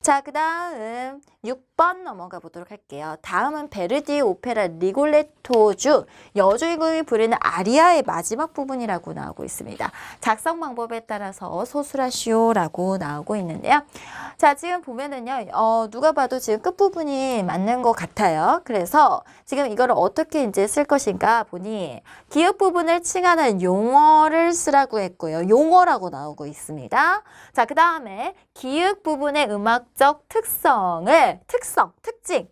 자, 그 다음 6번 넘어가 보도록 할게요. 다음은 베르디 오페라 리골레토주 여주인공이 부르는 아리아의 마지막 부분이라고 나오고 있습니다. 작성 방법에 따라서 소술하시오라고 나오고 있는데요. 자, 지금 보면은요, 누가 봐도 지금 끝부분이 맞는 것 같아요. 그래서 지금 이거를 어떻게 이제 쓸 것인가 보니 기역 부분을 칭하는 용어를 쓰라고 했고요. 용어라고 나오고 있습니다. 자, 그 다음에 기역 부분의 음악적 특징,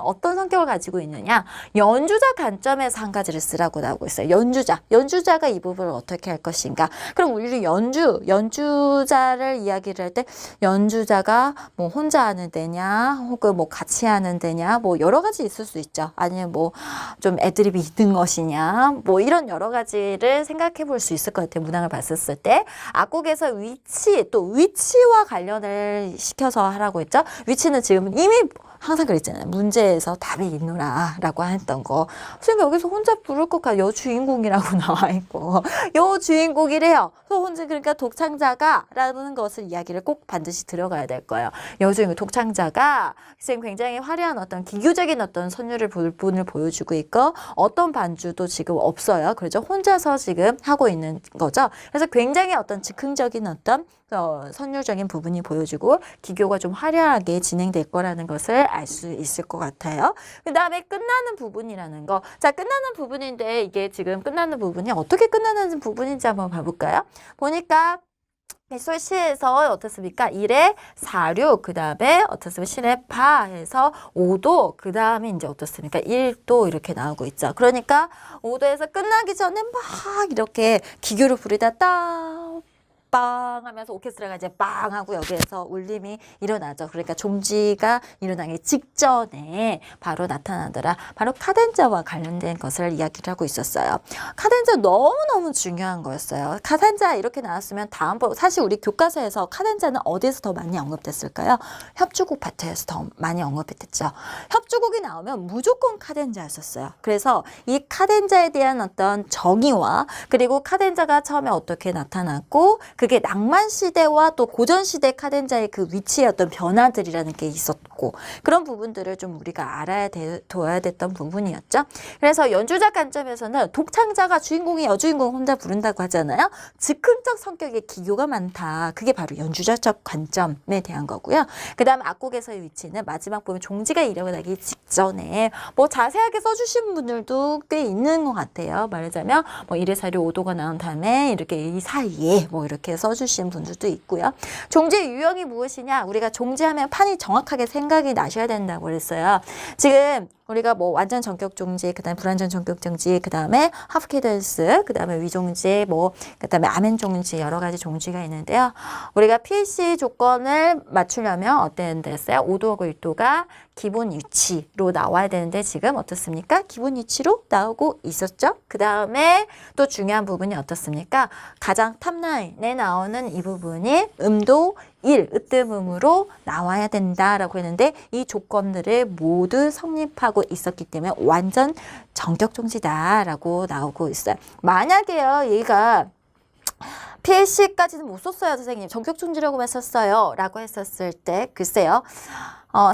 어떤 성격을 가지고 있느냐. 연주자 관점에서 한 가지를 쓰라고 나오고 있어요. 연주자가 이 부분을 어떻게 할 것인가. 그럼 우리 연주자를 이야기를 할 때 연주자가 뭐 혼자 하는 데냐, 혹은 뭐 같이 하는 데냐, 뭐 여러 가지 있을 수 있죠. 아니면 뭐 좀 애드립이 있는 것이냐, 뭐 이런 여러 가지를 생각해 볼 수 있을 것 같아요. 문항을 봤었을 때. 악곡에서 위치와 관련을 시켜서 하라고 했죠. 위치는 지금 이미 항상 그랬잖아요. 문제에서 답이 있노라 라고 했던 거. 선생님 여기서 혼자 부를 것 같아. 여주인공이라고 나와 있고. 여주인공이래요. 그러니까 독창자가 라는 것을 이야기를 꼭 반드시 들어가야 될 거예요. 여주인공, 독창자가 지금 굉장히 화려한 어떤 기교적인 어떤 선율을 부분을 보여주고 있고 어떤 반주도 지금 없어요. 그렇죠? 혼자서 지금 하고 있는 거죠. 그래서 굉장히 어떤 즉흥적인 어떤 선율적인 부분이 보여주고 기교가 좀 화려하게 진행될 거라는 것을 알 수 있을 것 같아요. 그 다음에 끝나는 부분이라는 거. 자, 끝나는 부분인데 이게 지금 끝나는 부분이 어떻게 끝나는 부분인지 한번 봐볼까요? 보니까 시에서 어떻습니까? 1에 4류, 그 다음에 어떻습니까? 실에 파 해서 5도, 그 다음에 이제 어떻습니까? 1도 이렇게 나오고 있죠. 그러니까 5도에서 끝나기 전에 막 이렇게 기교를 부리다 빵 하면서 오케스트라가 이제 빵 하고 여기에서 울림이 일어나죠. 그러니까 종지가 일어나기 직전에 바로 나타나더라. 바로 카덴자와 관련된 것을 이야기를 하고 있었어요. 카덴자 너무너무 중요한 거였어요. 카덴자 이렇게 나왔으면 다음번 사실 우리 교과서에서 카덴자는 어디에서 더 많이 언급됐을까요? 협주곡 파트에서 더 많이 언급이 됐죠. 협주곡이 나오면 무조건 카덴자였었어요. 그래서 이 카덴자에 대한 어떤 정의와 그리고 카덴자가 처음에 어떻게 나타났고 그게 낭만 시대와 또 고전 시대 카덴자의 그 위치의 어떤 변화들이라는 게 있었고 그런 부분들을 좀 우리가 둬야 됐던 부분이었죠. 그래서 연주자 관점에서는 독창자가 주인공이 여주인공 혼자 부른다고 하잖아요. 즉흥적 성격의 기교가 많다. 그게 바로 연주자적 관점에 대한 거고요. 그 다음 악곡에서의 위치는 마지막 부분 종지가 일어나기 직전에 뭐 자세하게 써주신 분들도 꽤 있는 것 같아요. 말하자면 뭐 1의 4류 5도가 나온 다음에 이렇게 이 사이에 뭐 이렇게 써주신 분들도 있고요. 종지의 유형이 무엇이냐? 우리가 종지하면 판이 정확하게 생각이 나셔야 된다고 그랬어요. 지금 우리가 뭐 완전 전격 종지, 그 다음에 불완전 전격 종지, 그 다음에 하프 캐던스, 그 다음에 위종지, 그 다음에 아멘 종지 여러 가지 종지가 있는데요. 우리가 PAC 조건을 맞추려면 어떤 데였어요? 5도하고 1도가 기본 위치로 나와야 되는데 지금 어떻습니까? 기본 위치로 나오고 있었죠? 그 다음에 또 중요한 부분이 어떻습니까? 가장 탑라인에 나오는 이 부분이 음도 1, 으뜸음으로 나와야 된다라고 했는데 이 조건들을 모두 성립하고 있었기 때문에 완전 전격 종지다라고 나오고 있어요. 만약에요, 얘가 PAC까지는 못 썼어요, 선생님. 전격 종지라고만 썼어요. 라고 했었을 때, 글쎄요,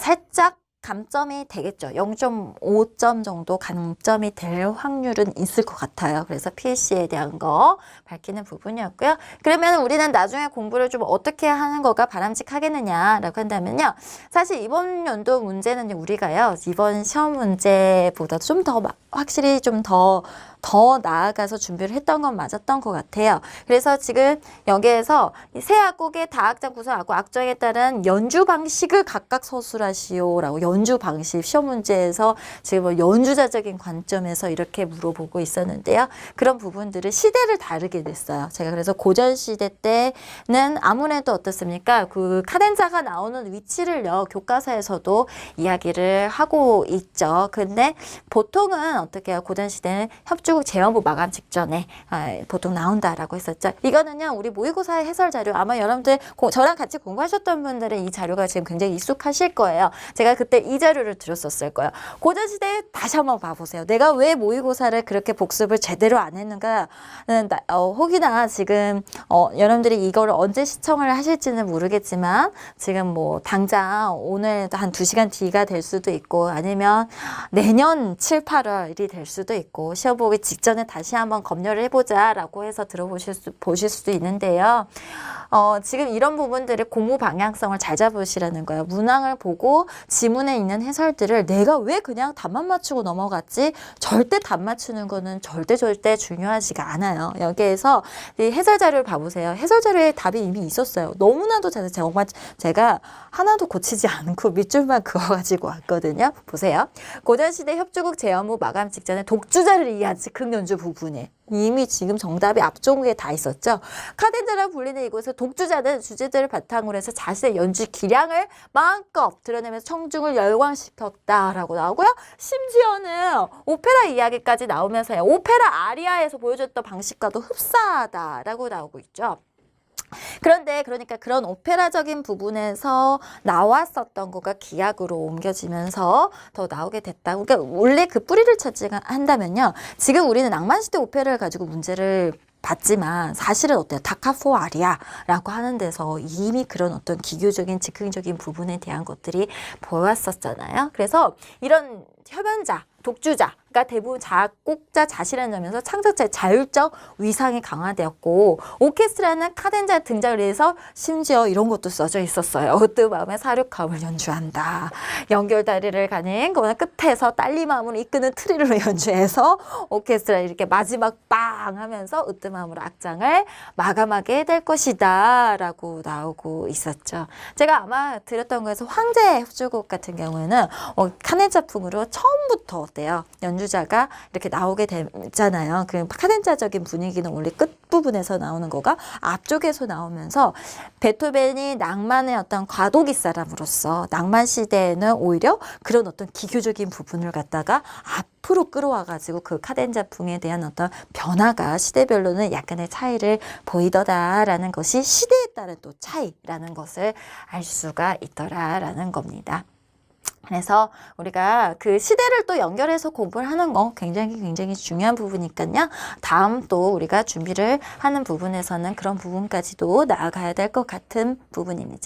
살짝 감점이 되겠죠. 0.5점 정도 감점이 될 확률은 있을 것 같아요. 그래서 PAC에 대한 거 밝히는 부분이었고요. 그러면 우리는 나중에 공부를 좀 어떻게 하는 거가 바람직하겠느냐라고 한다면요. 사실 이번 연도 문제는 우리가요. 이번 시험 문제보다 좀 더 확실히 좀 더 나아가서 준비를 했던 건 맞았던 것 같아요. 그래서 지금 여기에서 세 악곡의 다악장 구성하고 악정에 따른 연주 방식을 각각 서술하시오라고 연주 방식 시험 문제에서 지금 연주자적인 관점에서 이렇게 물어보고 있었는데요. 그런 부분들을 시대를 다르게 냈어요. 제가 그래서 고전 시대 때는 아무래도 어떻습니까? 그 카덴자가 나오는 위치를요. 교과서에서도 이야기를 하고 있죠. 근데 보통은 어떻게 해요? 고전 시대는 협주곡 재연부 마감 직전에 보통 나온다라고 했었죠. 이거는요, 우리 모의고사의 해설 자료, 아마 여러분들 저랑 같이 공부하셨던 분들은 이 자료가 지금 굉장히 익숙하실 거예요. 제가 그때 이 자료를 드렸었을 거예요. 고전시대 다시 한번 봐보세요. 내가 왜 모의고사를 그렇게 복습을 제대로 안 했는가는 혹이나 지금 여러분들이 이거를 언제 시청을 하실지는 모르겠지만 지금 뭐 당장 오늘 한 2시간 뒤가 될 수도 있고 아니면 내년 7, 8월이 될 수도 있고 시험 보기 직전에 다시 한번 검열을 해보자 라고 해서 보실 수도 있는데요. 지금 이런 부분들을 공부 방향성을 잘 잡으시라는 거예요. 문항을 보고 지문에 있는 해설들을 내가 왜 그냥 답만 맞추고 넘어갔지? 절대 답 맞추는 거는 절대 중요하지가 않아요. 여기에서 이 해설 자료를 봐보세요. 해설 자료에 답이 이미 있었어요. 너무나도 정말 제가 하나도 고치지 않고 밑줄만 그어가지고 왔거든요. 보세요. 고전시대 협주곡 재연부 마감 직전에 독주자를 이해한 즉흥연주 부분에 이미 지금 정답이 앞쪽에 다 있었죠. 카덴자라 불리는 이곳에서 독주자는 주제들을 바탕으로 해서 자신의 연주 기량을 마음껏 드러내면서 청중을 열광시켰다라고 나오고요. 심지어는 오페라 이야기까지 나오면서요. 오페라 아리아에서 보여줬던 방식과도 흡사하다라고 나오고 있죠. 그런데 그러니까 그런 오페라적인 부분에서 나왔었던 거가 기악으로 옮겨지면서 더 나오게 됐다. 그러니까 원래 그 뿌리를 한다면요. 지금 우리는 낭만시대 오페라를 가지고 문제를 봤지만 사실은 어때요? 다카포 아리아라고 하는 데서 이미 그런 어떤 기교적인 즉흥적인 부분에 대한 것들이 보였었잖아요. 그래서 이런 협연자, 독주자가 대부분 작곡자 자신이라는 점에서 창작자의 자율적 위상이 강화되었고 오케스트라는 카덴자 등장을 위해서 심지어 이런 것도 써져 있었어요. 으뜸마음의 사륙함을 연주한다. 연결다리를 가는 거나 끝에서 딸리마음으로 이끄는 트리를 연주해서 오케스트라 이렇게 마지막 빵 하면서 으뜸마음으로 악장을 마감하게 될 것이다 라고 나오고 있었죠. 제가 아마 드렸던 거에서 황제의 협주곡 같은 경우에는 카덴자풍으로 처음부터 어때요? 연주자가 이렇게 나오게 되잖아요. 그 카덴자적인 분위기는 원래 끝부분에서 나오는 거가 앞쪽에서 나오면서 베토벤이 낭만의 어떤 과도기 사람으로서 낭만 시대에는 오히려 그런 어떤 기교적인 부분을 갖다가 앞으로 끌어와가지고 그 카덴자풍에 대한 어떤 변화가 시대별로는 약간의 차이를 보이더라라는 것이 시대에 따른 또 차이라는 것을 알 수가 있더라라는 겁니다. 그래서 우리가 그 시대를 또 연결해서 공부를 하는 거 굉장히 중요한 부분이니까요. 다음 또 우리가 준비를 하는 부분에서는 그런 부분까지도 나아가야 될 것 같은 부분입니다.